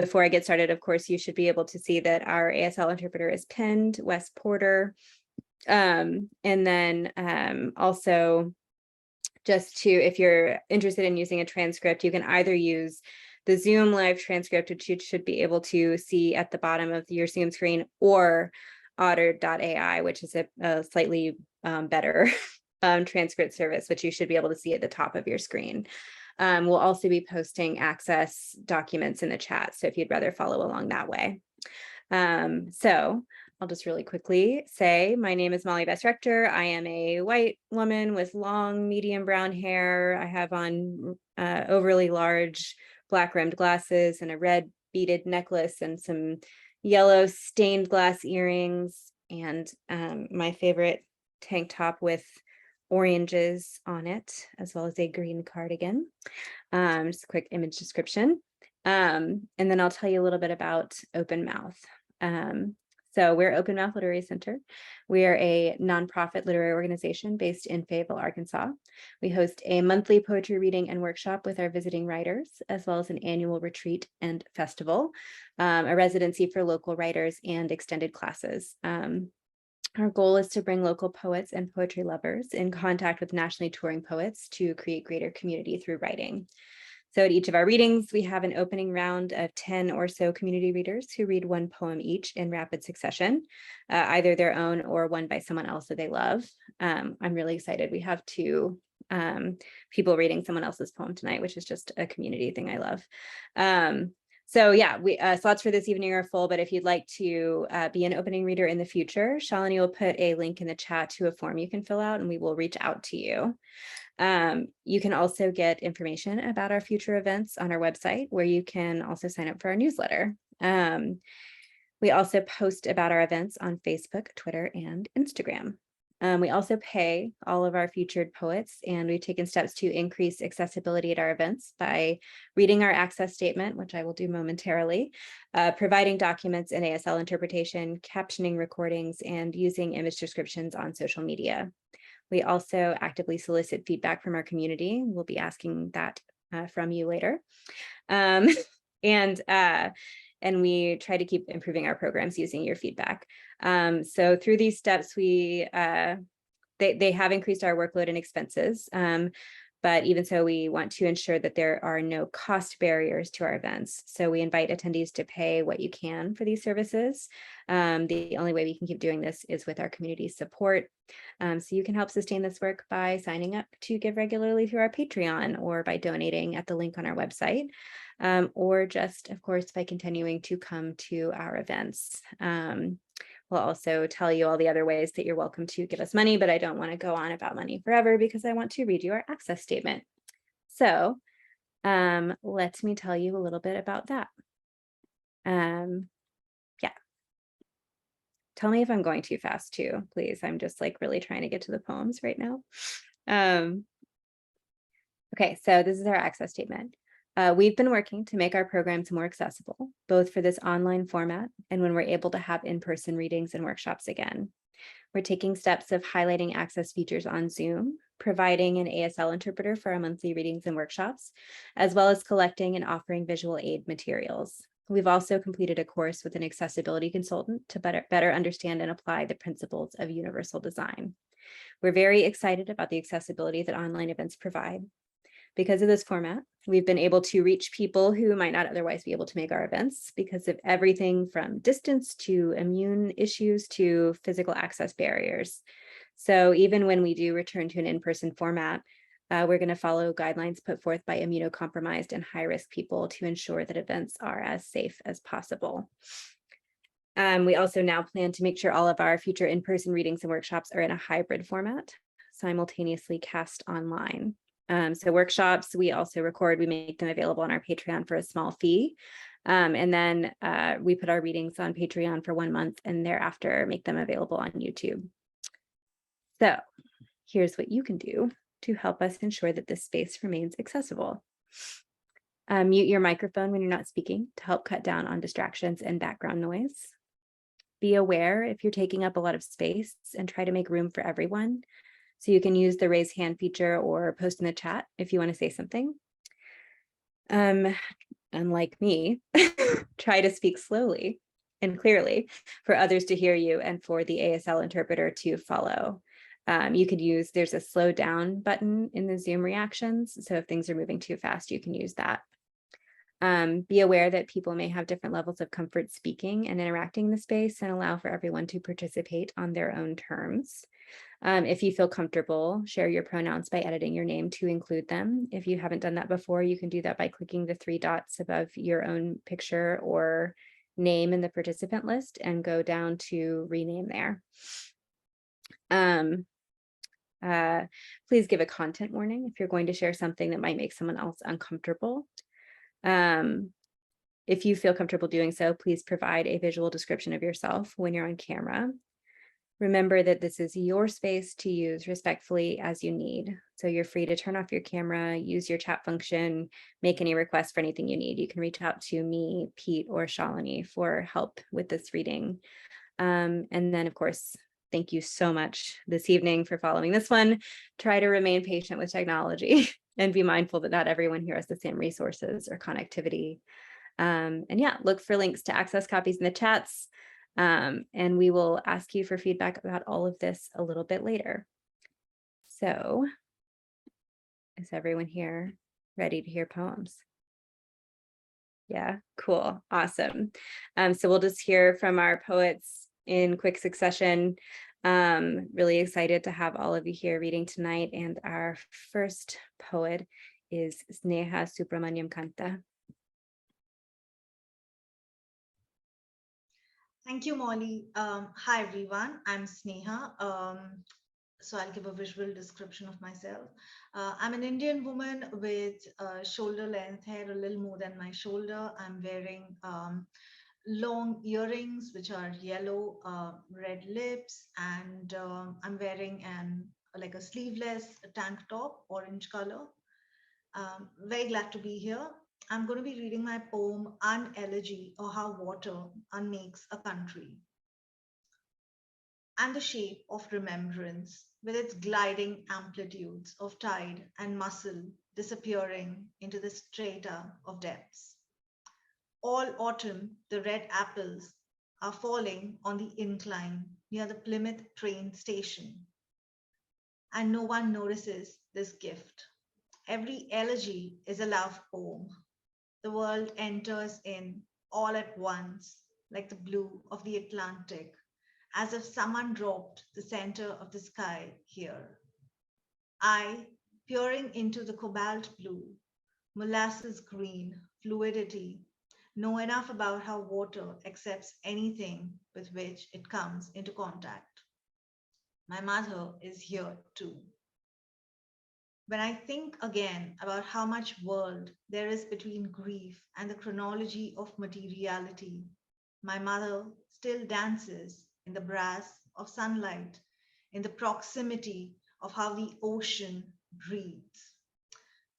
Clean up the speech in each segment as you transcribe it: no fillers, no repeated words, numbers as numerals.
before I get started, of course, you should be able to see that our ASL interpreter is pinned, Wes Porter. And then also just to, if you're interested in using a transcript, you can either use the Zoom live transcript, which you should be able to see at the bottom of your Zoom screen, or Otter.ai, which is a slightly better transcript service, which you should be able to see at the top of your screen. We'll also be posting Access documents in the chat, so if you'd rather follow along that way. So I'll just really quickly say, my name is Molly Best Rector. I am a white woman with long, medium brown hair. I have on overly large black rimmed glasses and a red beaded necklace and some yellow stained glass earrings, and my favorite tank top with oranges on it, as well as a green cardigan. Just a quick image description. And then I'll tell you a little bit about Open Mouth. So we're Open Mouth Literary Center. We are a nonprofit literary organization based in Fayetteville, Arkansas. We host a monthly poetry reading and workshop with our visiting writers, as well as an annual retreat and festival, a residency for local writers, and extended classes. Our goal is to bring local poets and poetry lovers in contact with nationally touring poets to create greater community through writing. So at each of our readings, we have an opening round of 10 or so community readers who read one poem each in rapid succession, either their own or one by someone else that they love. I'm really excited. We have two people reading someone else's poem tonight, which is just a community thing I love. So yeah, slots for this evening are full, but if you'd like to be an opening reader in the future, Shalini will put a link in the chat to a form you can fill out, and we will reach out to you. You can also get information about our future events on our website, where you can also sign up for our newsletter. We also post about our events on Facebook, Twitter, and Instagram. We also pay all of our featured poets, and we've taken steps to increase accessibility at our events by reading our access statement, which I will do momentarily, providing documents in ASL interpretation, captioning recordings, and using image descriptions on social media. We also actively solicit feedback from our community. We'll be asking that from you later. And we try to keep improving our programs using your feedback. So through these steps, they have increased our workload and expenses. But even so, we want to ensure that there are no cost barriers to our events. So we invite attendees to pay what you can for these services. The only way we can keep doing this is with our community support. So you can help sustain this work by signing up to give regularly through our Patreon, or by donating at the link on our website, or just, of course, by continuing to come to our events. We'll also tell you all the other ways that you're welcome to give us money, but I don't want to go on about money forever because I want to read you our access statement. So let me tell you a little bit about that. Yeah. Tell me if I'm going too fast too, please. I'm just like really trying to get to the poems right now. Okay, so this is our access statement. We've been working to make our programs more accessible, both for this online format and when we're able to have in-person readings and workshops again. We're taking steps of highlighting access features on Zoom, providing an ASL interpreter for our monthly readings and workshops, as well as collecting and offering visual aid materials. We've also completed a course with an accessibility consultant to better understand and apply the principles of universal design. We're very excited about the accessibility that online events provide. Because of this format, we've been able to reach people who might not otherwise be able to make our events because of everything from distance to immune issues to physical access barriers. So even when we do return to an in-person format, we're going to follow guidelines put forth by immunocompromised and high-risk people to ensure that events are as safe as possible. We also now plan to make sure all of our future in-person readings and workshops are in a hybrid format, simultaneously cast online. So workshops, we also record, we make them available on our Patreon for a small fee. And then we put our readings on Patreon for 1 month and thereafter make them available on YouTube. So here's what you can do to help us ensure that this space remains accessible. Mute your microphone when you're not speaking to help cut down on distractions and background noise. Be aware if you're taking up a lot of space and try to make room for everyone. So you can use the raise hand feature or post in the chat if you want to say something. unlike me, try to speak slowly and clearly for others to hear you and for the ASL interpreter to follow. You could use, there's a slow down button in the Zoom reactions. So if things are moving too fast, you can use that. Be aware that people may have different levels of comfort speaking and interacting in the space, and allow for everyone to participate on their own terms. If you feel comfortable, share your pronouns by editing your name to include them. If you haven't done that before, you can do that by clicking the 3 dots above your own picture or name in the participant list and go down to rename there. Please give a content warning if you're going to share something that might make someone else uncomfortable. If you feel comfortable doing so, please provide a visual description of yourself when you're on camera. Remember that this is your space to use respectfully as you need. So you're free to turn off your camera, use your chat function, make any requests for anything you need. You can reach out to me, Pete, or Shalini for help with this reading. And then, of course, thank you so much this evening for following this one. Try to remain patient with technology and be mindful that not everyone here has the same resources or connectivity. And yeah, look for links to access copies in the chats. And we will ask you for feedback about all of this a little bit later. So, is everyone here ready to hear poems? Yeah, cool, awesome. So we'll just hear from our poets in quick succession. Really excited to have all of you here reading tonight. And our first poet is Sneha Subramaniam Kanta. Thank you, Molly. Hi, everyone. I'm Sneha. So I'll give a visual description of myself. I'm an Indian woman with shoulder length hair, a little more than my shoulder. I'm wearing long earrings, which are yellow, red lips, and I'm wearing like a sleeveless tank top, orange color. Very glad to be here. I'm going to be reading my poem, An Elegy, or How Water Unmakes a Country. And the shape of remembrance, with its gliding amplitudes of tide and muscle disappearing into the strata of depths. All autumn, the red apples are falling on the incline near the Plymouth train station, and no one notices this gift. Every elegy is a love poem. The world enters in all at once, like the blue of the Atlantic, as if someone dropped the center of the sky here. I, peering into the cobalt blue, molasses green fluidity, know enough about how water accepts anything with which it comes into contact. My mother is here too. When I think again about how much world there is between grief and the chronology of materiality, my mother still dances in the brass of sunlight, in the proximity of how the ocean breathes.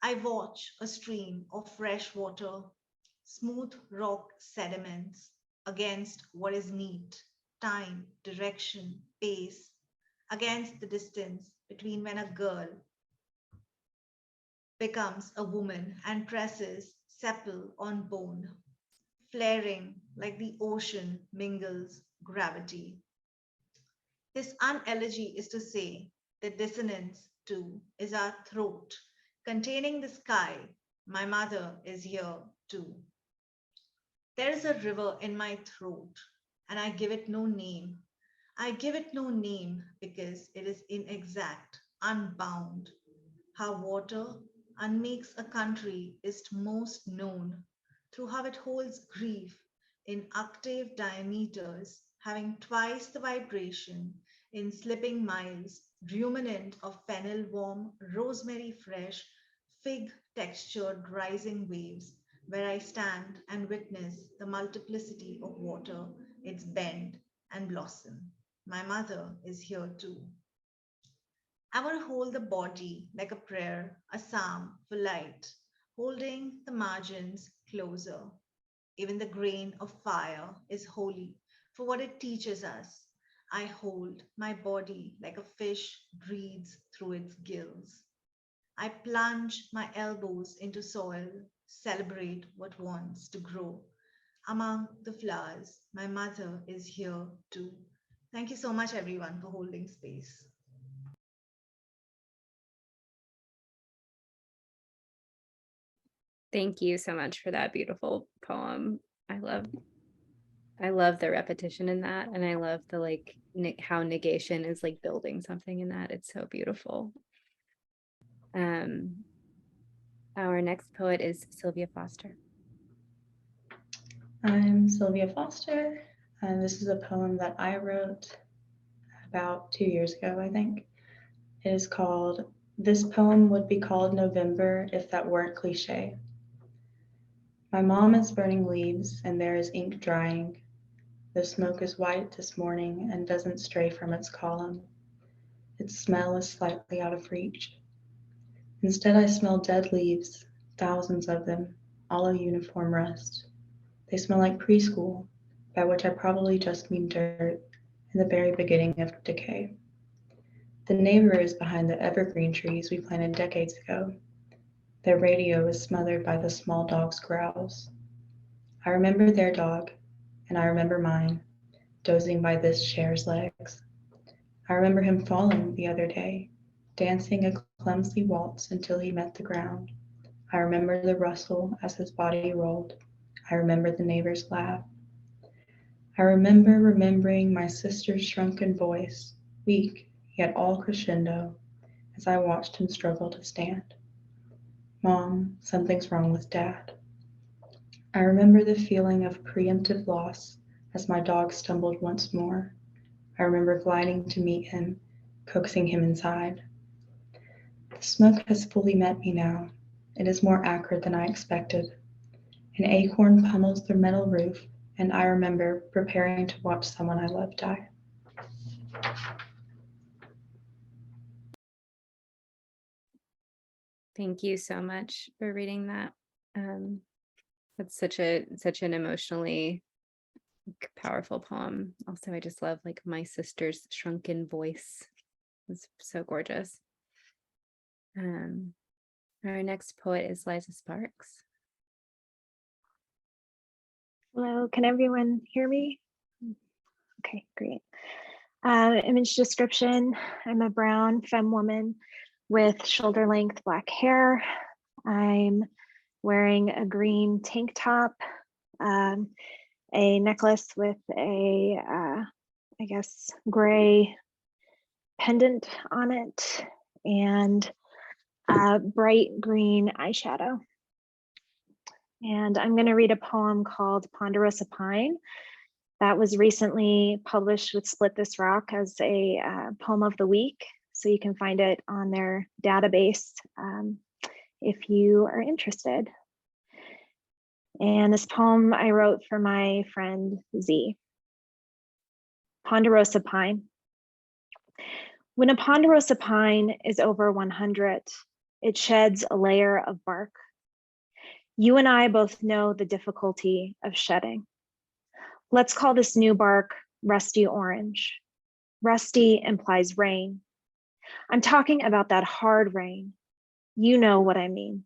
I watch a stream of fresh water, smooth rock sediments against what is neat, time, direction, pace, against the distance between when a girl becomes a woman and presses sepal on bone, flaring like the ocean mingles gravity. This unelegy is to say that dissonance too is our throat, containing the sky. My mother is here too. There is a river in my throat, and I give it no name. I give it no name because it is inexact, unbound. How water unmakes a country is most known through how it holds grief in octave diameters, having twice the vibration in slipping miles, ruminant of fennel warm, rosemary fresh, fig textured rising waves, where I stand and witness the multiplicity of water, its bend and blossom. My mother is here too. I want to hold the body like a prayer, a psalm for light, holding the margins closer. Even the grain of fire is holy for what it teaches us. I hold my body like a fish breathes through its gills. I plunge my elbows into soil, celebrate what wants to grow. Among the flowers, my mother is here too. Thank you so much, everyone, for holding space. Thank you so much for that beautiful poem. I love the repetition in that, and I love the like how negation is like building something in that. It's so beautiful. Our next poet is Sylvia Foster. I'm Sylvia Foster, and this is a poem that I wrote about 2 years ago, I think. It is called This Poem Would Be Called November If That Weren't Cliche. My mom is burning leaves, and there is ink drying. The smoke is white this morning and doesn't stray from its column. Its smell is slightly out of reach. Instead, I smell dead leaves, thousands of them, all a uniform rust. They smell like preschool, by which I probably just mean dirt and the very beginning of decay. The neighbor is behind the evergreen trees we planted decades ago. Their radio is smothered by the small dog's growls. I remember their dog, and I remember mine, dozing by this chair's legs. I remember him falling the other day, dancing a clumsy waltz until he met the ground. I remember the rustle as his body rolled. I remember the neighbor's laugh. I remember remembering my sister's shrunken voice, weak yet all crescendo, as I watched him struggle to stand. Mom, something's wrong with Dad. I remember the feeling of preemptive loss as my dog stumbled once more. I remember gliding to meet him, coaxing him inside. The smoke has fully met me now. It is more acrid than I expected. An acorn pummels the metal roof, and I remember preparing to watch someone I love die. Thank you so much for reading that. That's such an emotionally powerful poem. Also, I just love like my sister's shrunken voice. It's so gorgeous. Our next poet is Liza Sparks. Hello, can everyone hear me? Okay, great. Image description, I'm a brown femme woman with shoulder length black hair. I'm wearing a green tank top, a necklace with a, I guess, gray pendant on it, and bright green eyeshadow. And I'm going to read a poem called Ponderosa Pine that was recently published with Split This Rock as a poem of the week. So you can find it on their database if you are interested. And this poem I wrote for my friend Z. Ponderosa Pine. When a ponderosa pine is over 100, it sheds a layer of bark. You and I both know the difficulty of shedding. Let's call this new bark rusty orange. Rusty implies rain. I'm talking about that hard rain. You know what I mean.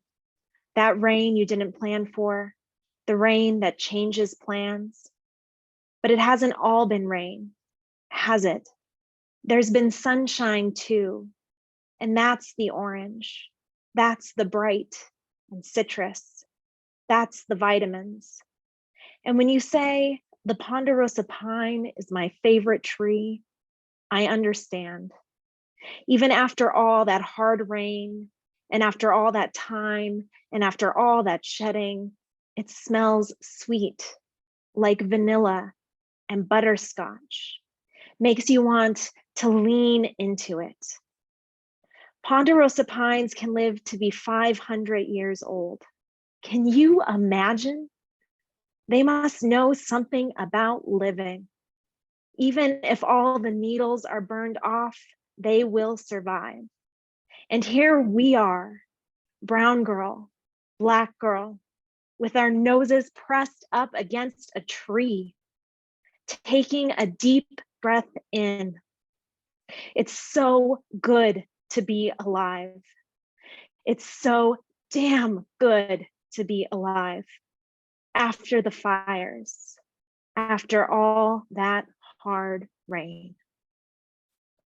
That rain you didn't plan for, the rain that changes plans. But it hasn't all been rain, has it? There's been sunshine too, and that's the orange. That's the bright and citrus. That's the vitamins. And when you say the ponderosa pine is my favorite tree, I understand. Even after all that hard rain, and after all that time, and after all that shedding, it smells sweet, like vanilla and butterscotch. Makes you want to lean into it. Ponderosa pines can live to be 500 years old. Can you imagine? They must know something about living. Even if all the needles are burned off, they will survive. And here we are, brown girl, black girl, with our noses pressed up against a tree, taking a deep breath in. It's so good to be alive. It's so damn good to be alive after the fires, after all that hard rain.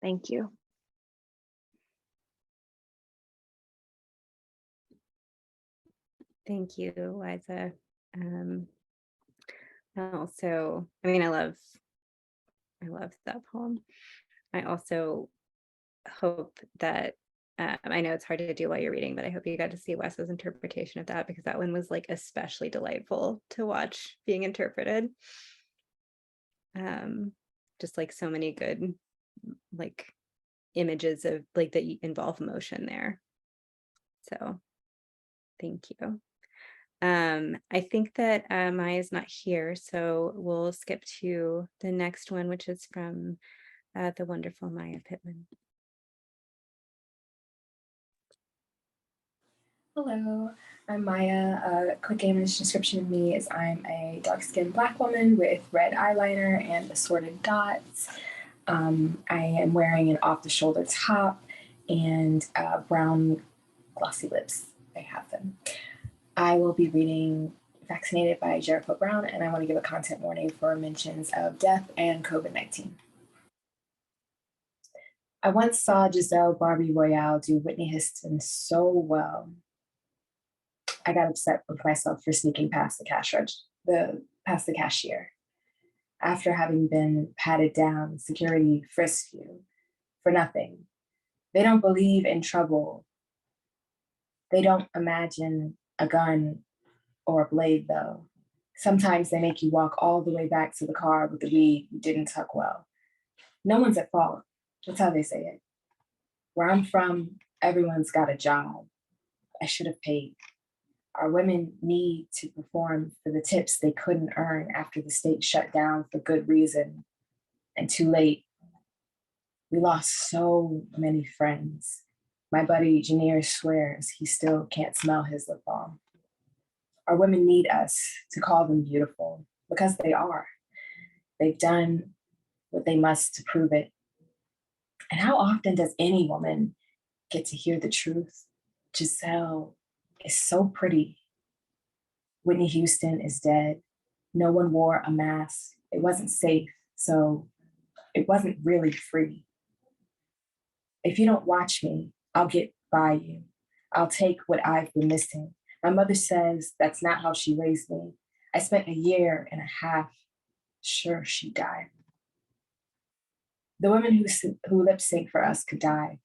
Thank you. Thank you, Liza. Also, I mean, I love that poem. I also hope that I know it's hard to do while you're reading, but I hope you got to see Wes's interpretation of that, because that one was like especially delightful to watch being interpreted. Just like so many good like images of like that involve emotion there. So thank you. I think that Maya's not here, so we'll skip to the next one, which is from the wonderful Maya Pittman. Hello, I'm Maya. A quick image description of me is I'm a dark-skinned Black woman with red eyeliner and assorted dots. I am wearing an off-the-shoulder top and brown glossy lips. I have them. I will be reading Vaccinated by Jericho Brown, and I want to give a content warning for mentions of death and COVID-19. I once saw Giselle Barbie Royale do Whitney Houston so well. I got upset with myself for sneaking past past the cashier. After having been patted down, security frisked you for nothing. They don't believe in trouble. They don't imagine a gun or a blade, though. Sometimes they make you walk all the way back to the car with the weed you didn't tuck well. No one's at fault. That's how they say it. Where I'm from, everyone's got a job. I should have paid. Our women need to perform for the tips they couldn't earn after the state shut down for good reason. And too late. We lost so many friends. My buddy Janier swears he still can't smell his lip balm. Our women need us to call them beautiful, because they are. They've done what they must to prove it. And how often does any woman get to hear the truth? Giselle is so pretty. Whitney Houston is dead. No one wore a mask. It wasn't safe, so it wasn't really free. If you don't watch me, I'll get by you. I'll take what I've been missing. My mother says that's not how she raised me. I spent 1.5 years. Sure, she died. The women who lip sync for us could die.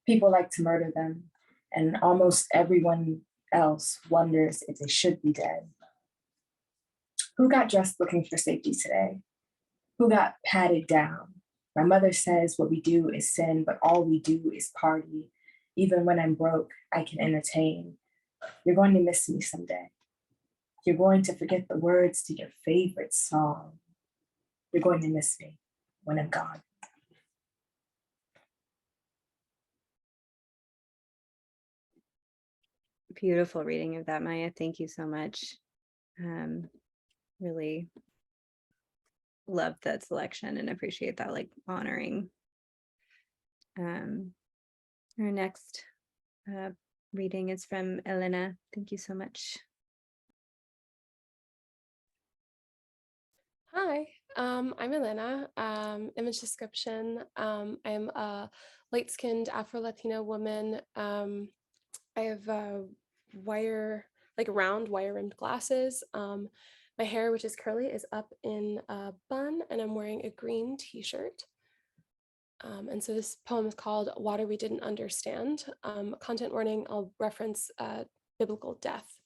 People like to murder them, and almost everyone else wonders if they should be dead. Who got dressed looking for safety today? Who got patted down? My mother says what we do is sin, but all we do is party. Even when I'm broke, I can entertain. You're going to miss me someday. You're going to forget the words to your favorite song. You're going to miss me when I'm gone. Beautiful reading of that, Maya. Thank you so much. Really love that selection and appreciate that, like honoring. Our next reading is from Elena. Thank you so much. Hi, I'm Elena. Image description. I'm a light-skinned Afro-Latina woman. I have round wire-rimmed glasses. My hair, which is curly, is up in a bun, and I'm wearing a green t-shirt. And so this poem is called Water We Didn't Understand. Content warning, I'll reference biblical death.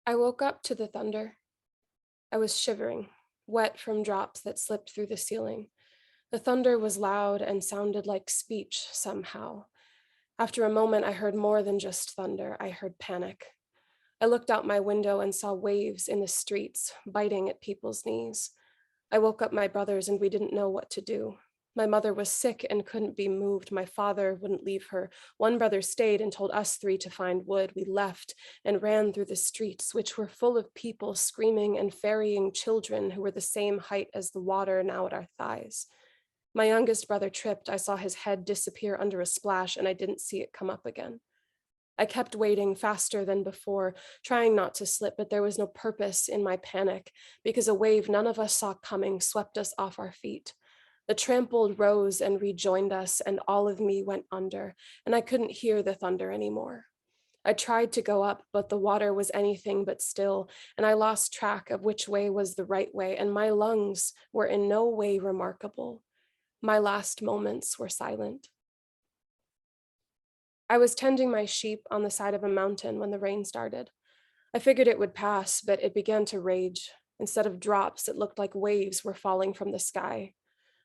I woke up to the thunder. I was shivering, wet from drops that slipped through the ceiling. The thunder was loud and sounded like speech somehow. After a moment, I heard more than just thunder. I heard panic. I looked out my window and saw waves in the streets, biting at people's knees. I woke up my brothers and we didn't know what to do. My mother was sick and couldn't be moved. My father wouldn't leave her. One brother stayed and told us 3 to find wood. We left and ran through the streets, which were full of people screaming and ferrying children who were the same height as the water now at our thighs. My youngest brother tripped. I saw his head disappear under a splash, and I didn't see it come up again. I kept wading faster than before, trying not to slip, but there was no purpose in my panic because a wave none of us saw coming swept us off our feet. The trampled rose and rejoined us, and all of me went under, and I couldn't hear the thunder anymore. I tried to go up, but the water was anything but still, and I lost track of which way was the right way, and my lungs were in no way remarkable. My last moments were silent. I was tending my sheep on the side of a mountain when the rain started. I figured it would pass, but it began to rage. Instead of drops, it looked like waves were falling from the sky.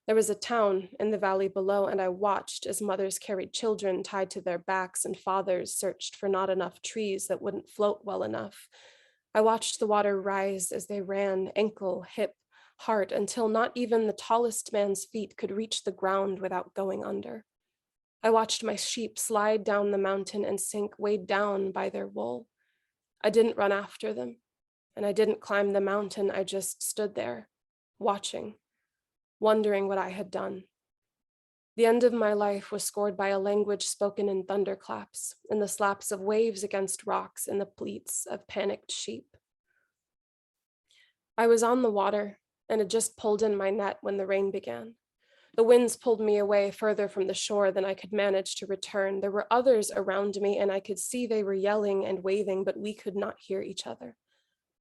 There was a town in the valley below, and I watched as mothers carried children tied to their backs and fathers searched for not enough trees that wouldn't float well enough. I watched the water rise as they ran ankle, hip, heart, until not even the tallest man's feet could reach the ground without going under. I watched my sheep slide down the mountain and sink, weighed down by their wool. I didn't run after them, and I didn't climb the mountain. I just stood there, watching, wondering what I had done. The end of my life was scored by a language spoken in thunderclaps, in the slaps of waves against rocks, in the bleats of panicked sheep. I was on the water and had just pulled in my net when the rain began. The winds pulled me away further from the shore than I could manage to return. There were others around me, and I could see they were yelling and waving, but we could not hear each other.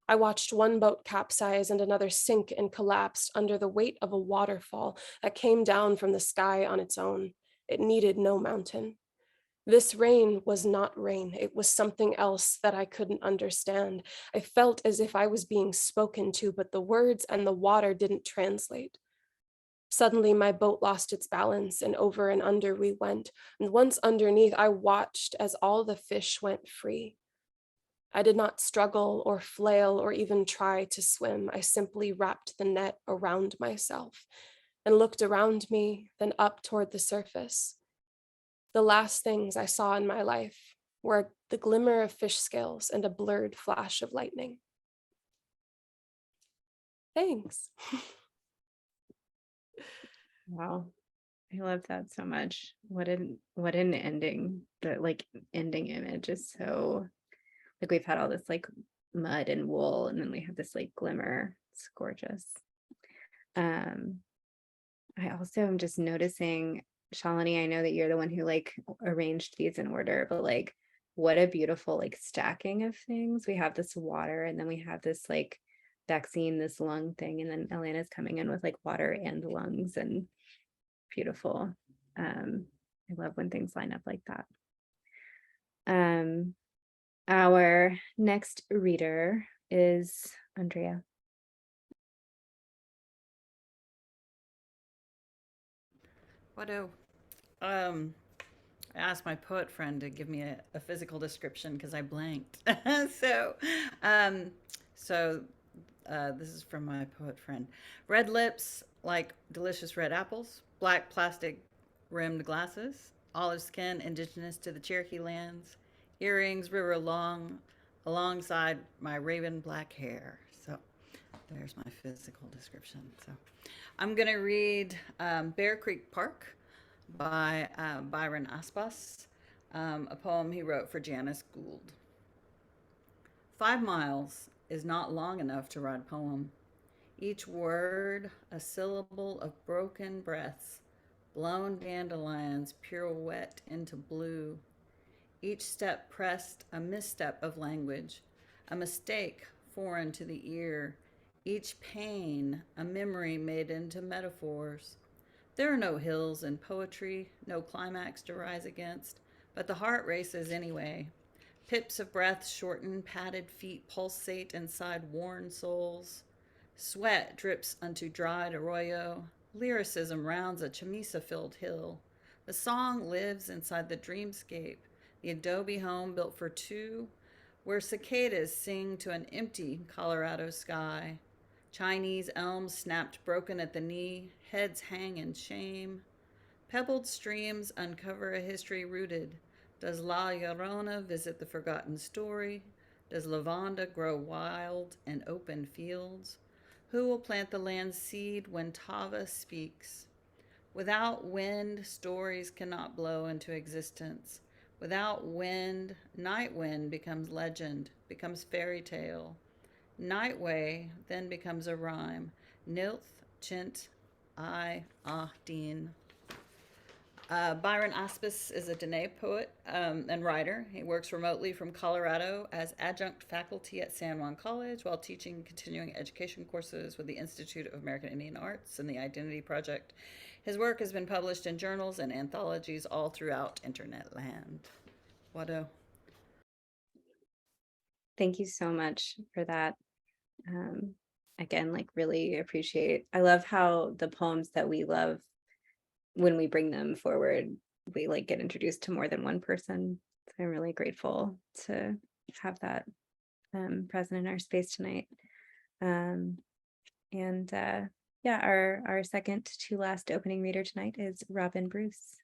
I watched one boat capsize and another sink and collapsed under the weight of a waterfall that came down from the sky on its own. It needed no mountain. This rain was not rain. It was something else that I couldn't understand. I felt as if I was being spoken to, but the words and the water didn't translate. Suddenly, my boat lost its balance, and over and under we went. And once underneath, I watched as all the fish went free. I did not struggle or flail or even try to swim. I simply wrapped the net around myself and looked around me, then up toward the surface. The last things I saw in my life were the glimmer of fish scales and a blurred flash of lightning. Thanks. Wow. I love that so much. What an ending. The like ending image is so like we've had all this like mud and wool, and then we have this like glimmer. It's gorgeous. I also am just noticing, Shalini, I know that you're the one who like arranged these in order, but like what a beautiful like stacking of things. We have this water, and then we have this like vaccine, this lung thing, and then Elena's coming in with like water and lungs, and beautiful. I love when things line up like that. Our next reader is Andrea. What do? I asked my poet friend to give me a physical description because I blanked. This is from my poet friend. Red lips like delicious red apples, black plastic rimmed glasses, olive skin indigenous to the Cherokee lands, earrings river long alongside my raven black hair. So there's my physical description. So I'm going to read Bear Creek Park by Byron Aspas, a poem he wrote for Janice Gould. 5 miles is not long enough to write a poem. Each word a syllable of broken breaths, blown dandelions pirouette into blue. Each step pressed a misstep of language, a mistake foreign to the ear. Each pain a memory made into metaphors. There are no hills in poetry, no climax to rise against, but the heart races anyway. Pips of breath shorten, padded feet pulsate inside worn souls. Sweat drips unto dried arroyo. Lyricism rounds a chamisa-filled hill. The song lives inside the dreamscape, the adobe home built for two, where cicadas sing to an empty Colorado sky. Chinese elms snapped broken at the knee, heads hang in shame. Pebbled streams uncover a history rooted. Does La Llorona visit the forgotten story? Does lavanda grow wild in open fields? Who will plant the land's seed when Tava speaks? Without wind, stories cannot blow into existence. Without wind, night wind becomes legend, becomes fairy tale. Nightway then becomes a rhyme. Nilth, chint, I, ah, deen. Byron Aspis is a Dene poet and writer. He works remotely from Colorado as adjunct faculty at San Juan College while teaching continuing education courses with the Institute of American Indian Arts and the Identity Project. His work has been published in journals and anthologies all throughout internet land. Wado. Thank you so much for that. Again, like really appreciate. I love how the poems that we love, when we bring them forward, we like get introduced to more than one person. So I'm really grateful to have that present in our space tonight. Yeah, our second to last opening reader tonight is Robin Bruce.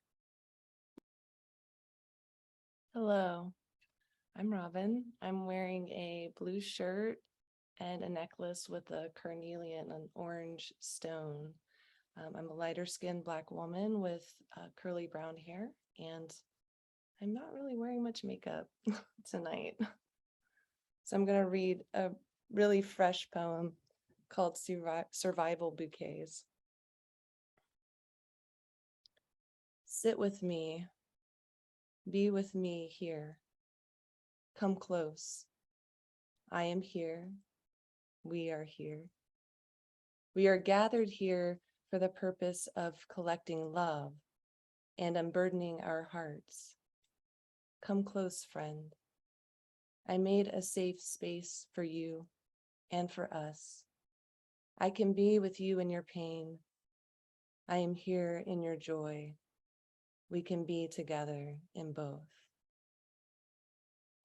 Hello, I'm Robin. I'm wearing a blue shirt and a necklace with a carnelian and orange stone. I'm a lighter skinned Black woman with curly brown hair, and I'm not really wearing much makeup tonight. So I'm going to read a really fresh poem called Survival Bouquets. Sit with me. Be with me here. Come close. I am here. We are here. We are gathered here for the purpose of collecting love and unburdening our hearts. Come close, friend. I made a safe space for you and for us. I can be with you in your pain. I am here in your joy. We can be together in both.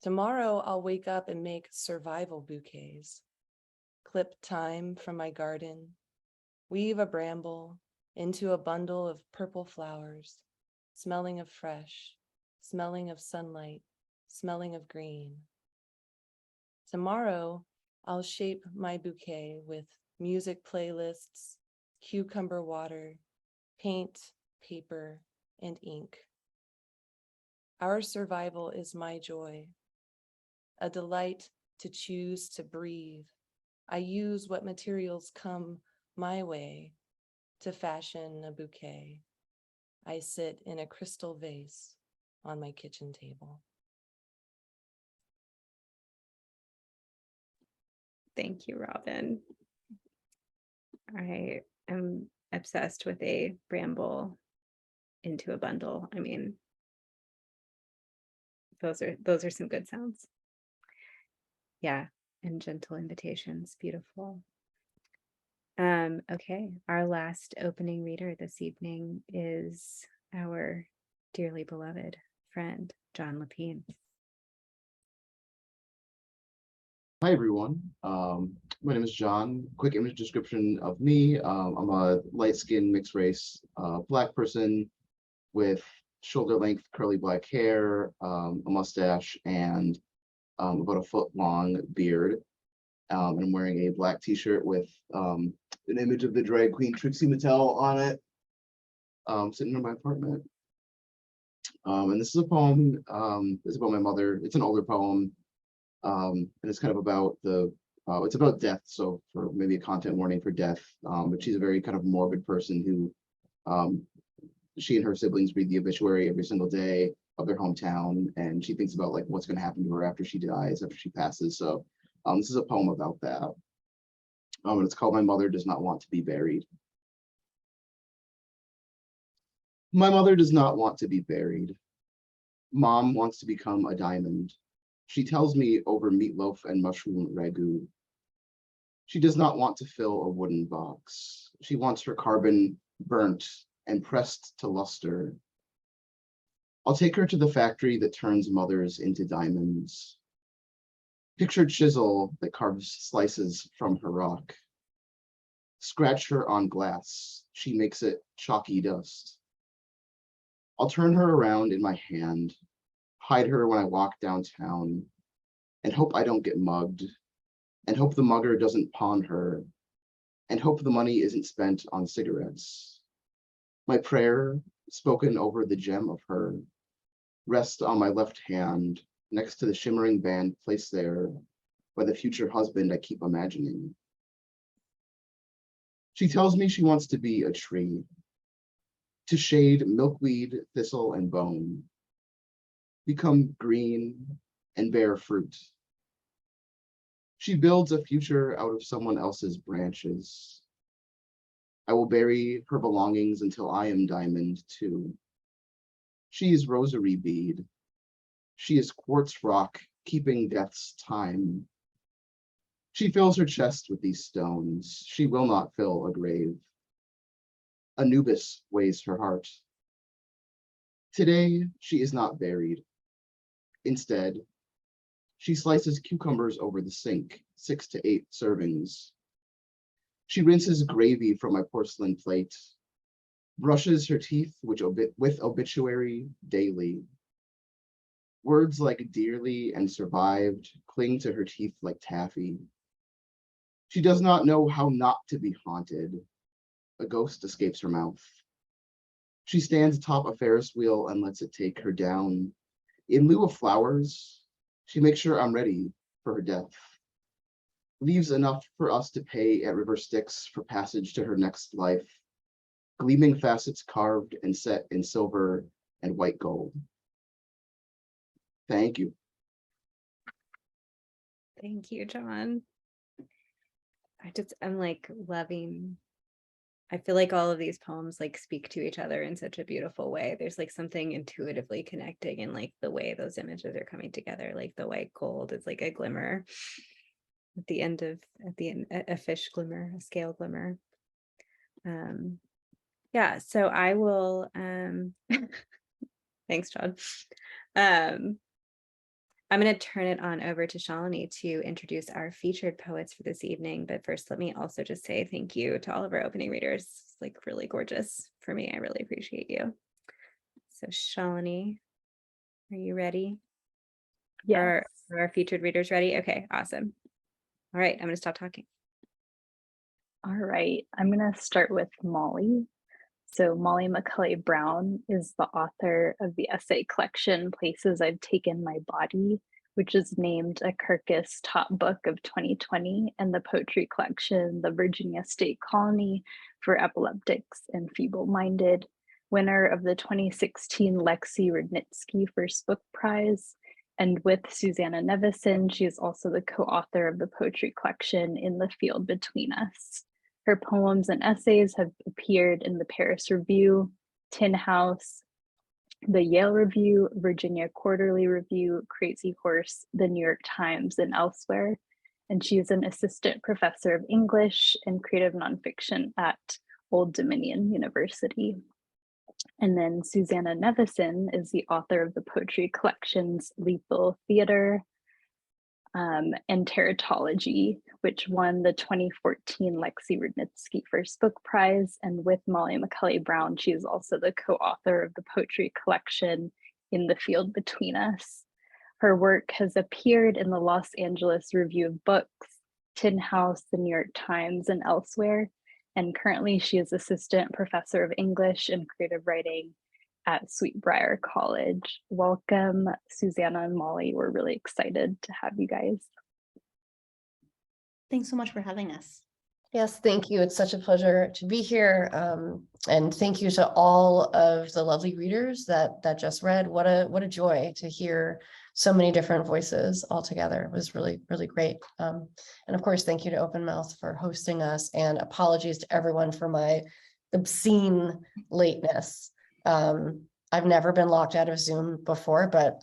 Tomorrow I'll wake up and make survival bouquets. Clip thyme from my garden, weave a bramble into a bundle of purple flowers, smelling of fresh, smelling of sunlight, smelling of green. Tomorrow I'll shape my bouquet with music playlists, cucumber water, paint, paper, and ink. Our survival is my joy, a delight to choose to breathe. I use what materials come my way to fashion a bouquet. I sit in a crystal vase on my kitchen table. Thank you, Robin. I am obsessed with a bramble into a bundle. I mean, those are some good sounds. Yeah, and gentle invitations. Beautiful. Okay, our last opening reader this evening is our dearly beloved friend, John Lapine. Hi, everyone. My name is John. Quick image description of me. I'm a light-skinned, mixed-race Black person with shoulder-length curly black hair, a mustache, and about a foot-long beard. And I'm wearing a black T-shirt with an image of the drag queen Trixie Mattel on it, sitting in my apartment. And this is a poem. It's about my mother. It's an older poem. And it's kind of about it's about death, so for maybe a content warning for death, but she's a very kind of morbid person who she and her siblings read the obituary every single day of their hometown, and she thinks about like what's going to happen to her after she dies, after she passes. So this is a poem about that, and it's called My Mother Does Not Want to Be Buried. My mother does not want to be buried. Mom wants to become a diamond. She tells me over meatloaf and mushroom ragu. She does not want to fill a wooden box. She wants her carbon burnt and pressed to luster. I'll take her to the factory that turns mothers into diamonds. Picture chisel that carves slices from her rock. Scratch her on glass. She makes it chalky dust. I'll turn her around in my hand, hide her when I walk downtown, and hope I don't get mugged, and hope the mugger doesn't pawn her, and hope the money isn't spent on cigarettes. My prayer, spoken over the gem of her, rests on my left hand next to the shimmering band placed there by the future husband I keep imagining. She tells me she wants to be a tree, to shade milkweed, thistle, and bone, become green and bear fruit. She builds a future out of someone else's branches. I will bury her belongings until I am diamond too. She is rosary bead. She is quartz rock, keeping death's time. She fills her chest with these stones. She will not fill a grave. Anubis weighs her heart. Today, she is not buried. Instead, she slices cucumbers over the sink, 6 to 8 servings. She rinses gravy from my porcelain plate, brushes her teeth with obituary daily. Words like dearly and survived cling to her teeth like taffy. She does not know how not to be haunted. A ghost escapes her mouth. She stands atop a Ferris wheel and lets it take her down. In lieu of flowers, she makes sure I'm ready for her death. Leaves enough for us to pay at River Styx for passage to her next life. Gleaming facets carved and set in silver and white gold. Thank you. Thank you, John. I'm like loving, I feel like all of these poems like speak to each other in such a beautiful way. There's like something intuitively connecting in like the way those images are coming together. Like the white gold is like a glimmer at the end, a fish glimmer, a scale glimmer. Yeah, so I will, thanks, John. I'm going to turn it on over to Shalini to introduce our featured poets for this evening. But first, let me also just say thank you to all of our opening readers. It's like really gorgeous for me. I really appreciate you. So Shalini, are you ready? Yes. Are our featured readers ready? Okay, awesome. All right, I'm going to stop talking. All right, I'm going to start with Molly. So Molly McCulley Brown is the author of the essay collection Places I've Taken My Body, which is named a Kirkus Top Book of 2020, and the poetry collection The Virginia State Colony for Epileptics and Feeble-Minded, winner of the 2016 Lexi Rudnitsky First Book Prize. And with Susanna Nevison, she is also the co-author of the poetry collection In the Field Between Us. Her poems and essays have appeared in the Paris Review, Tin House, the Yale Review, Virginia Quarterly Review, Crazy Horse, the New York Times, and elsewhere. And she is an assistant professor of English and creative nonfiction at Old Dominion University. And then Susanna Nevison is the author of the poetry collections Lethal Theater, and Teratology, which won the 2014 Lexi Rudnitsky First Book Prize. And with Molly McCulley Brown, she is also the co-author of the poetry collection In the Field Between Us. Her work has appeared in the Los Angeles Review of Books, Tin House, the New York Times, and elsewhere. And currently she is assistant professor of English and creative writing at Sweetbriar College. Welcome, Susanna and Molly. We're really excited to have you guys. Thanks so much for having us. Yes, thank you. It's such a pleasure to be here. And thank you to all of the lovely readers that just read. What a joy to hear so many different voices all together. It was really, really great. And of course, thank you to Open Mouth for hosting us, and apologies to everyone for my obscene lateness. I've never been locked out of Zoom before, but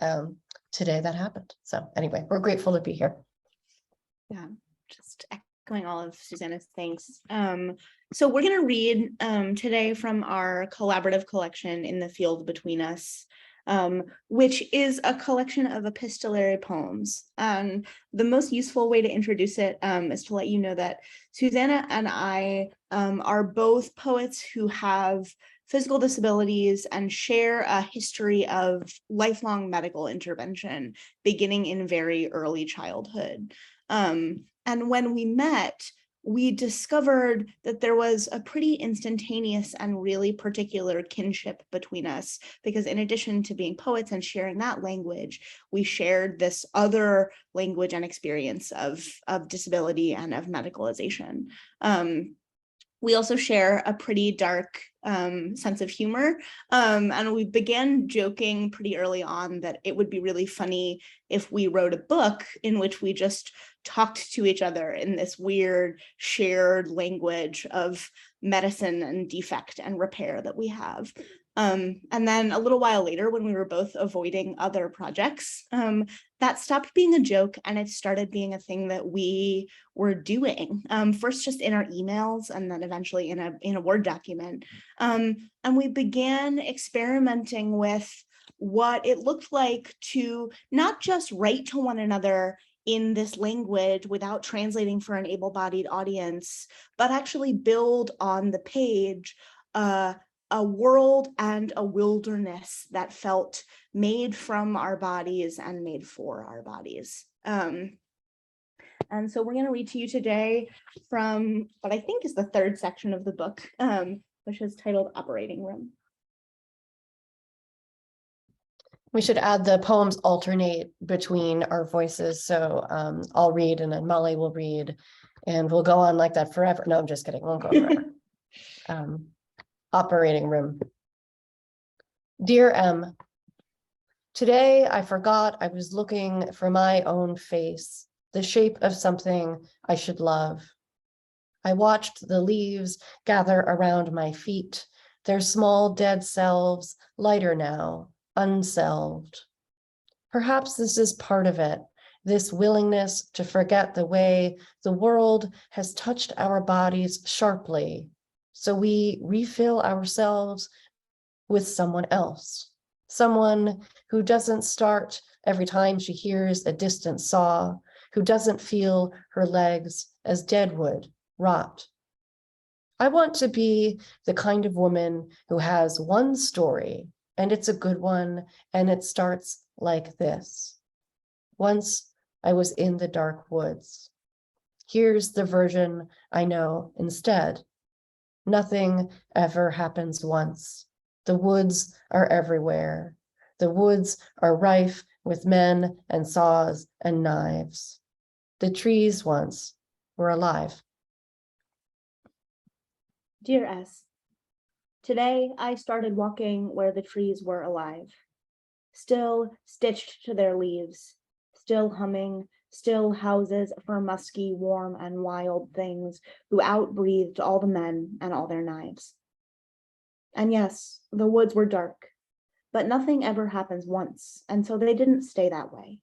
today that happened. So anyway, we're grateful to be here. Yeah, just echoing all of Susanna's thanks. So we're going to read today from our collaborative collection In the Field Between Us, which is a collection of epistolary poems. And the most useful way to introduce it is to let you know that Susanna and I are both poets who have physical disabilities and share a history of lifelong medical intervention beginning in very early childhood. And when we met, we discovered that there was a pretty instantaneous and really particular kinship between us, because in addition to being poets and sharing that language, we shared this other language and experience of disability and of medicalization. We also share a pretty dark sense of humor. And we began joking pretty early on that it would be really funny if we wrote a book in which we just talked to each other in this weird shared language of medicine and defect and repair that we have. And then a little while later, when we were both avoiding other projects, that stopped being a joke and it started being a thing that we were doing. First just in our emails and then eventually in a Word document. And we began experimenting with what it looked like to not just write to one another in this language without translating for an able-bodied audience, but actually build on the page a world and a wilderness that felt made from our bodies and made for our bodies. And so we're going to read to you today from what I think is the third section of the book, which is titled Operating Room. We should add the poems alternate between our voices. So I'll read and then Molly will read and we'll go on like that forever. No, I'm just kidding. Won't go forever. Operating room. Dear M, today I forgot I was looking for my own face, the shape of something I should love. I watched the leaves gather around my feet, their small dead selves lighter now, unselved. Perhaps this is part of it, this willingness to forget the way the world has touched our bodies sharply, so we refill ourselves with someone else, someone who doesn't start every time she hears a distant saw, who doesn't feel her legs as dead wood rot. I want to be the kind of woman who has one story, and it's a good one, and it starts like this. Once I was in the dark woods. Here's the version I know instead. Nothing ever happens once. The woods are everywhere. The woods are rife with men and saws and knives. The trees once were alive. Dear S, today I started walking where the trees were alive, still stitched to their leaves, still humming, still houses for musky, warm, and wild things who outbreathed all the men and all their knives. And yes, the woods were dark, but nothing ever happens once, and so they didn't stay that way.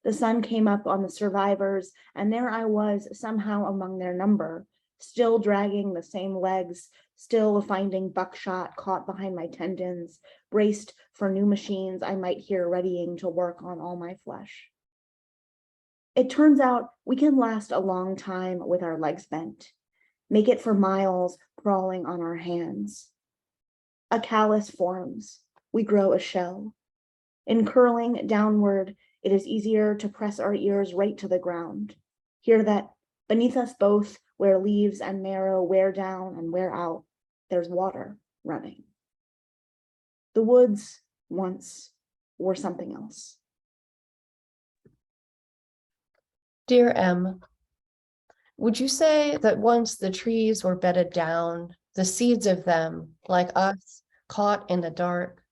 The sun came up on the survivors, and there I was somehow among their number, still dragging the same legs, still finding buckshot caught behind my tendons, braced for new machines I might hear readying to work on all my flesh. It turns out we can last a long time with our legs bent, make it for miles crawling on our hands. A callus forms, we grow a shell. In curling downward, it is easier to press our ears right to the ground. Hear that beneath us both, where leaves and marrow wear down and wear out, there's water running. The woods once were something else. Dear M, would you say that once the trees were bedded down, the seeds of them, like us, caught in the dark,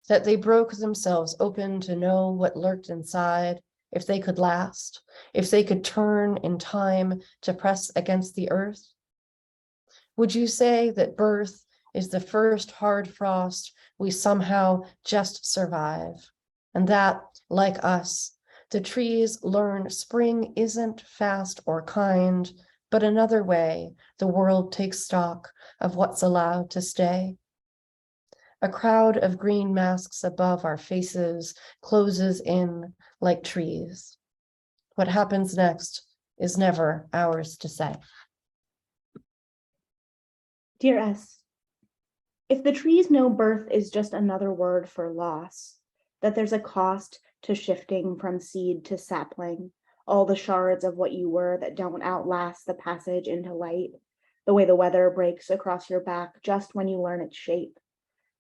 that they broke themselves open to know what lurked inside, if they could last, if they could turn in time to press against the earth? Would you say that birth is the first hard frost we somehow just survive, and that, like us, the trees learn spring isn't fast or kind, but another way the world takes stock of what's allowed to stay? A crowd of green masks above our faces closes in like trees. What happens next is never ours to say. Dear S, if the trees know birth is just another word for loss, that there's a cost to shifting from seed to sapling, all the shards of what you were that don't outlast the passage into light, the way the weather breaks across your back just when you learn its shape,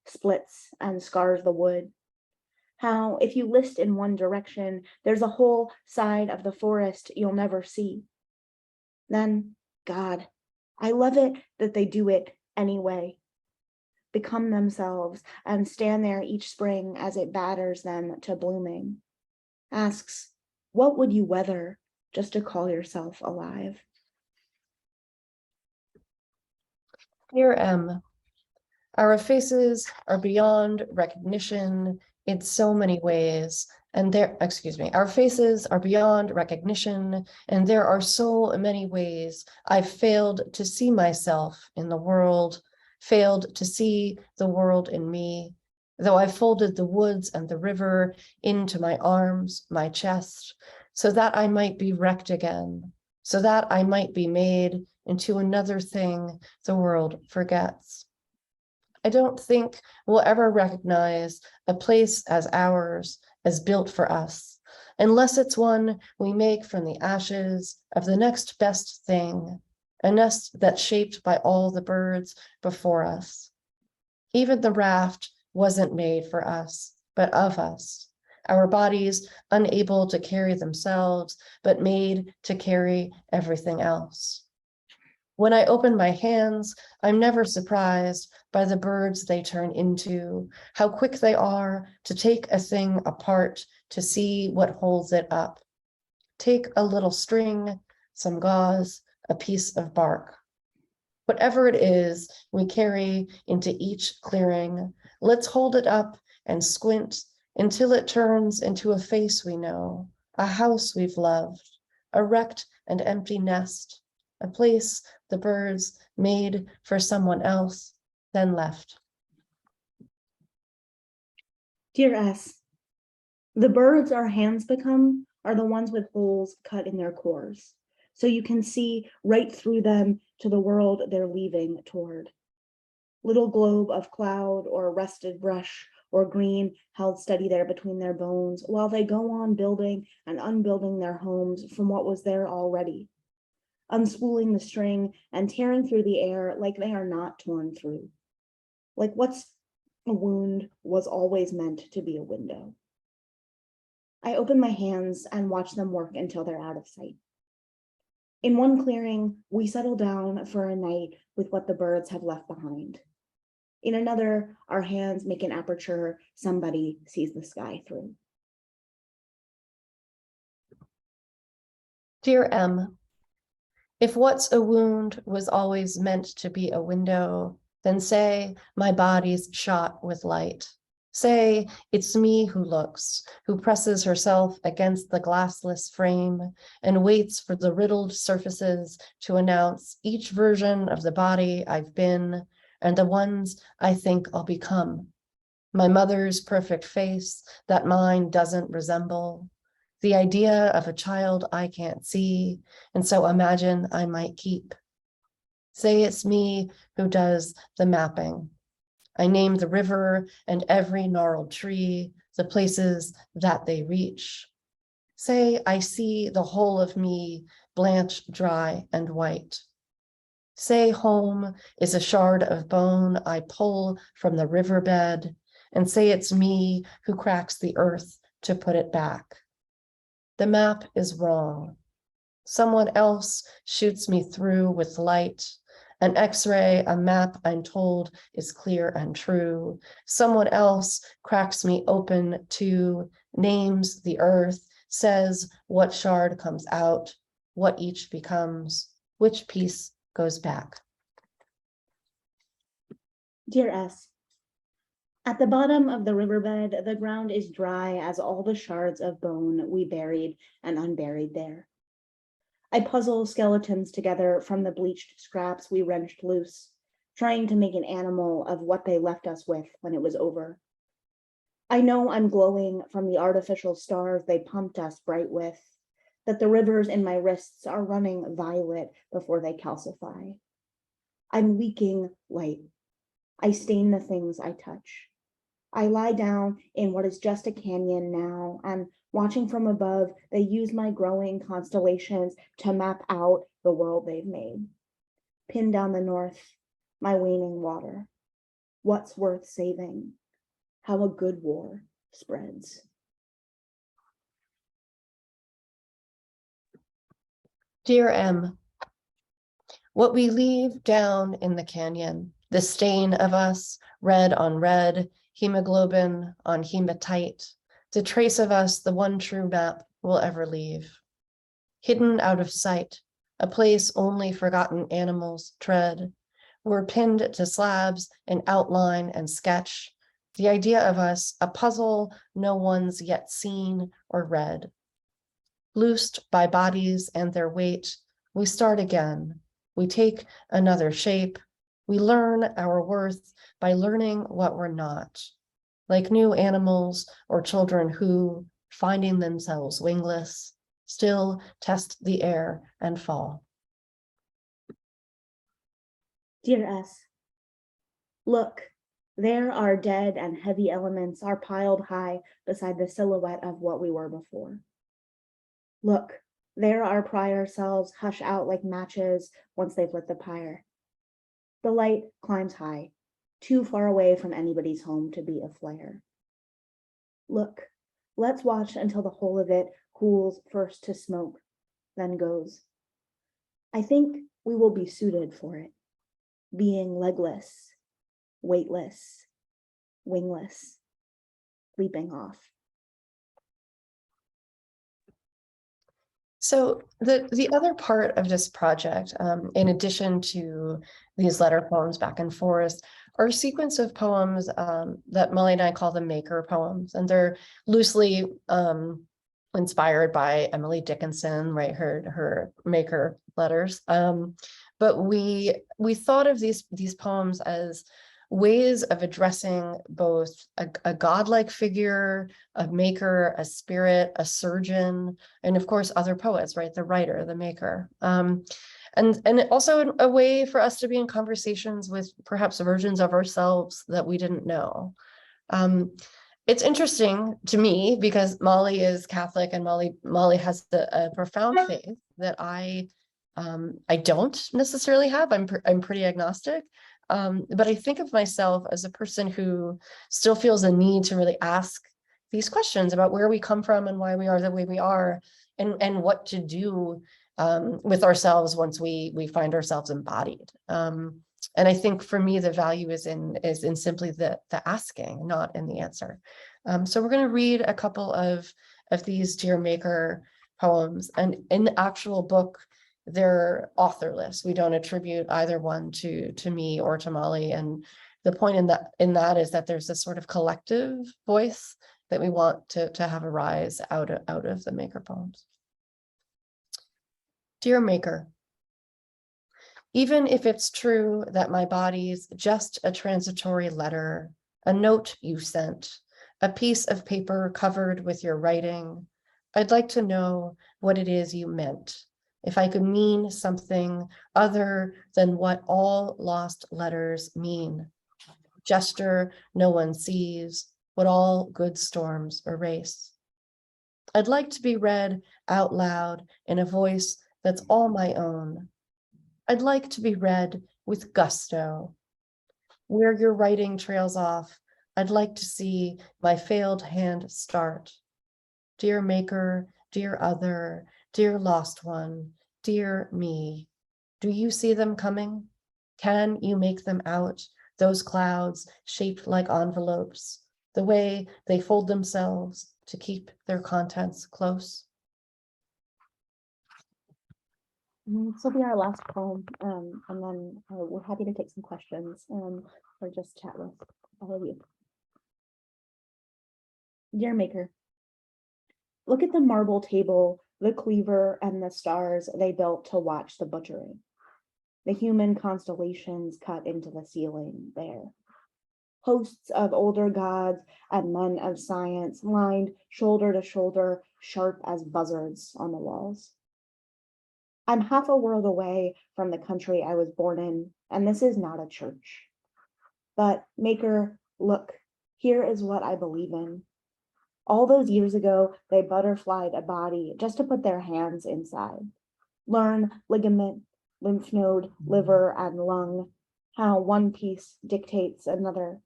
splits and scars the wood. How, if you list in one direction, there's a whole side of the forest you'll never see. Then, God, I love it that they do it anyway. Become themselves and stand there each spring as it batters them to blooming. Asks, what would you weather just to call yourself alive? Dear M, our faces are beyond recognition in so many ways. And our faces are beyond recognition, and there are so many ways I've failed to see myself in the world, failed to see the world in me, though I folded the woods and the river into my arms, my chest, so that I might be wrecked again, so that I might be made into another thing the world forgets. I don't think we'll ever recognize a place as ours, as built for us, unless it's one we make from the ashes of the next best thing, a nest that's shaped by all the birds before us. Even the raft wasn't made for us, but of us, our bodies unable to carry themselves, but made to carry everything else. When I open my hands, I'm never surprised by the birds they turn into, how quick they are to take a thing apart to see what holds it up. Take a little string, some gauze, a piece of bark. Whatever it is we carry into each clearing, let's hold it up and squint until it turns into a face we know, a house we've loved, a wrecked and empty nest, a place the birds made for someone else, then left. Dear S, the birds our hands become are the ones with holes cut in their cores, so you can see right through them to the world they're leaving toward. Little globe of cloud or rusted brush or green held steady there between their bones while they go on building and unbuilding their homes from what was there already, unspooling the string and tearing through the air like they are not torn through, like what's a wound was always meant to be a window. I open my hands and watch them work until they're out of sight. In one clearing, we settle down for a night with what the birds have left behind. In another, our hands make an aperture somebody sees the sky through. Dear M, if what's a wound was always meant to be a window, then say my body's shot with light. Say it's me who looks, who presses herself against the glassless frame and waits for the riddled surfaces to announce each version of the body I've been and the ones I think I'll become. My mother's perfect face that mine doesn't resemble. The idea of a child I can't see, and so imagine I might keep. Say it's me who does the mapping. I name the river and every gnarled tree, the places that they reach. Say I see the whole of me, blanched, dry, and white. Say home is a shard of bone I pull from the riverbed, and say it's me who cracks the earth to put it back. The map is wrong. Someone else shoots me through with light. An X-ray, a map I'm told is clear and true. Someone else cracks me open to, names the earth, says what shard comes out, what each becomes, which piece goes back. Dear S, at the bottom of the riverbed, the ground is dry as all the shards of bone we buried and unburied there. I puzzle skeletons together from the bleached scraps we wrenched loose, trying to make an animal of what they left us with when it was over. I know I'm glowing from the artificial stars they pumped us bright with, that the rivers in my wrists are running violet before they calcify. I'm leaking light. I stain the things I touch. I lie down in what is just a canyon now and Watching from above, they use my growing constellations to map out the world they've made. Pin down the north, my waning water. What's worth saving? How a good war spreads. Dear M, what we leave down in the canyon, the stain of us, red on red, hemoglobin on hematite, the trace of us, the one true map we'll ever leave. Hidden out of sight, a place only forgotten animals tread. We're pinned to slabs in outline and sketch. The idea of us, a puzzle no one's yet seen or read. Loosed by bodies and their weight, we start again. We take another shape. We learn our worth by learning what we're not. Like new animals or children who, finding themselves wingless, still test the air and fall. Dear S, look, there our dead and heavy elements are piled high beside the silhouette of what we were before. Look, there our prior selves hush out like matches once they've lit the pyre. The light climbs high, too far away from anybody's home to be a flare. Look, let's watch until the whole of it cools first to smoke, then goes. I think we will be suited for it, being legless, weightless, wingless, leaping off. So the other part of this project, in addition to these letter poems back and forth, are a sequence of poems that Molly and I call the maker poems, and they're loosely inspired by Emily Dickinson, right? Her maker letters. But we thought of these poems as ways of addressing both a godlike figure, a maker, a spirit, a surgeon, and of course other poets, right? The writer, the maker. And also a way for us to be in conversations with perhaps versions of ourselves that we didn't know. It's interesting to me because Molly is Catholic and Molly has a profound faith that I don't necessarily have. I'm pretty agnostic. But I think of myself as a person who still feels a need to really ask these questions about where we come from and why we are the way we are, and what to do with ourselves once we find ourselves embodied. And I think for me, the value is in simply the asking, not in the answer. So we're going to read a couple of these Dear Maker poems, and in the actual book, they're authorless. We don't attribute either one to me or to Molly. And the point in that is that there's this sort of collective voice that we want to have arise out of the Maker poems. Dear Maker, even if it's true that my body's just a transitory letter, a note you sent, a piece of paper covered with your writing, I'd like to know what it is you meant. If I could mean something other than what all lost letters mean. Gesture no one sees, what all good storms erase. I'd like to be read out loud in a voice that's all my own. I'd like to be read with gusto. Where your writing trails off, I'd like to see my failed hand start. Dear Maker, dear other, dear lost one, dear me, do you see them coming? Can you make them out, those clouds shaped like envelopes, the way they fold themselves to keep their contents close? This will be our last poem, and then we're happy to take some questions or just chat with all of you. Dear Maker, look at the marble table, the cleaver and the stars they built to watch the butchering. The human constellations cut into the ceiling there. Hosts of older gods and men of science lined shoulder to shoulder, sharp as buzzards on the walls. I'm half a world away from the country I was born in, and this is not a church. But Maker, look, here is what I believe in. All those years ago, they butterflied a body just to put their hands inside. Learn ligament, lymph node, liver, and lung, how one piece dictates another,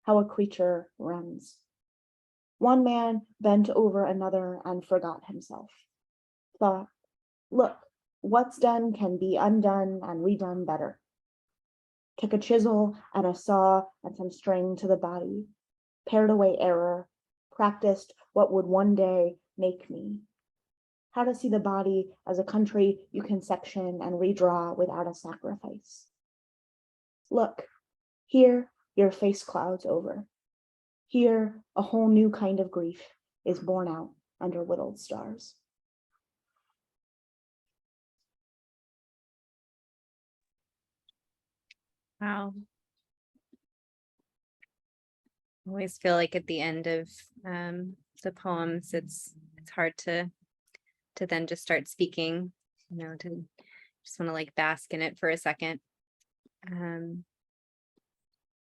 how a creature runs. One man bent over another and forgot himself. Thought, look, what's done can be undone and redone better. Took a chisel and a saw and some string to the body, pared away error, practiced what would one day make me. How to see the body as a country you can section and redraw without a sacrifice. Look, here your face clouds over. Here a whole new kind of grief is born out under whittled stars. Wow. I always feel like at the end of the poems, it's hard to then just start speaking, to just want to like bask in it for a second.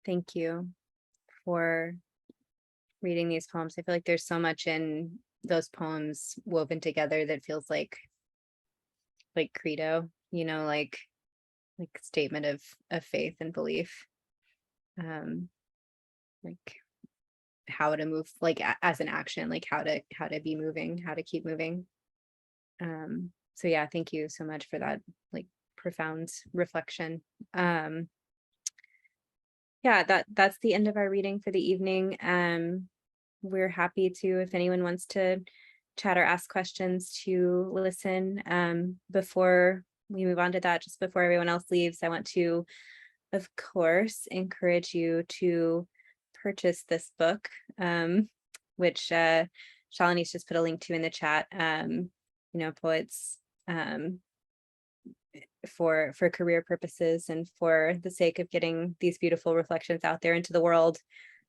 Thank you for reading these poems. I feel like there's so much in those poems woven together that feels like credo, like statement of faith and belief. Like how to move, like as an action, like how to be moving, how to keep moving. So yeah, thank you so much for that like profound reflection. Yeah, that's the end of our reading for the evening. We're happy to, if anyone wants to chat or ask questions, to listen. Before we move on to that, just before everyone else leaves, I want to, of course, encourage you to purchase this book, which Shalini's just put a link to in the chat. Poets for career purposes and for the sake of getting these beautiful reflections out there into the world,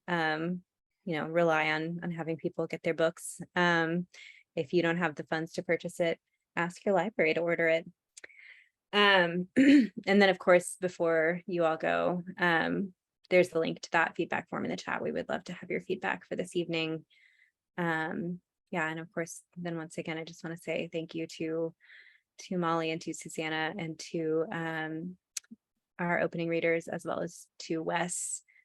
rely on having people get their books. If you don't have the funds to purchase it, ask your library to order it. And then of course, before you all go, there's the link to that feedback form in the chat. We would love to have your feedback for this evening. Yeah, and of course, then once again, I just want to say thank you to Molly and to Susanna and to our opening readers, as well as to Wes